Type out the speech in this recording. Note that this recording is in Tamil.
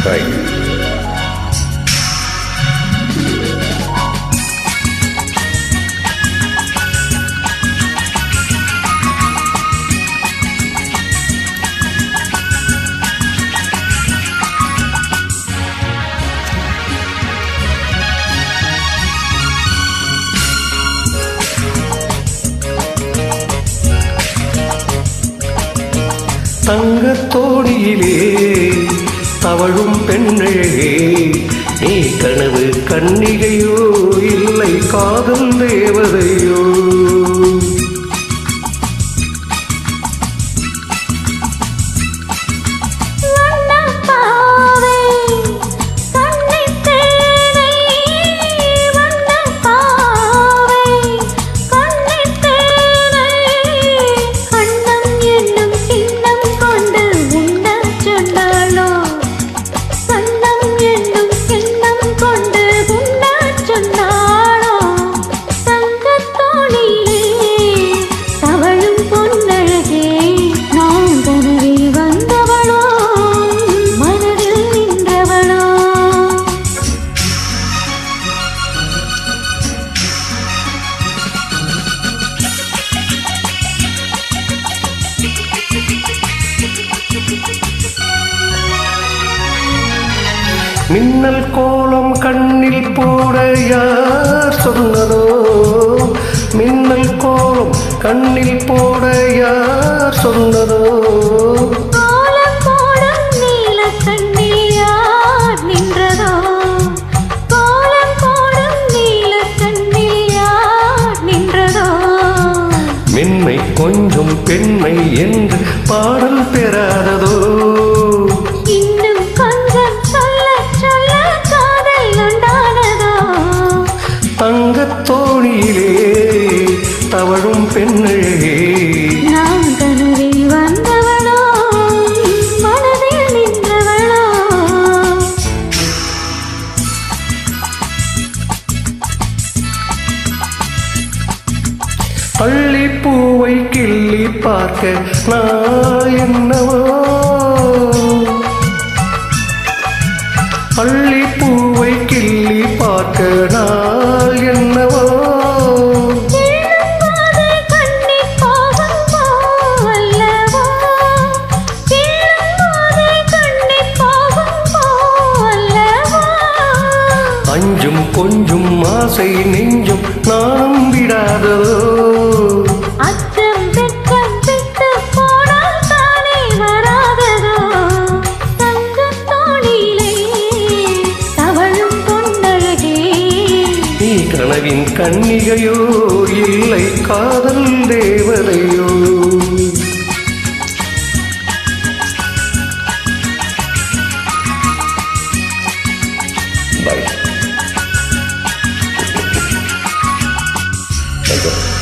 Thank you. தங்கத்தோடியிலே தவழும் பெண்ணழகே, நீ கனவு கன்னிகையோ இல்லை காதல் தேவதையோ? மின்னல் கோலம் கண்ணில் போட யார் சொன்னதோ? மின்னல் கோலம் கண்ணில் போட யார் சொன்னதோ? மென்மை கொஞ்சம் பெண்மை என்று பாடல் பெறாததோ? தங்கத்தோணியிலே தவழும் பெண்ணழகே, நான் கனவில் வந்தவளோ மனதில் நின்றவளோ? பள்ளி பூவை கிள்ளி பார்க்க நான் என்னவோ? பள்ளி பூவை கிள்ளி பார்க்க நான் என்னவோ? அஞ்சும் கொஞ்சம் ஆசை நெஞ்சும் நானும் விடாததோ? அச்சம் வெட்கம் விட்டு போனால் தானே வராததோ? தங்கத்தோணியிலே தவழும் பொன்னழகே, நீ கனவின் கன்னிகையோ இல்லை காதல் தேவதையோ? Bye. Thank you.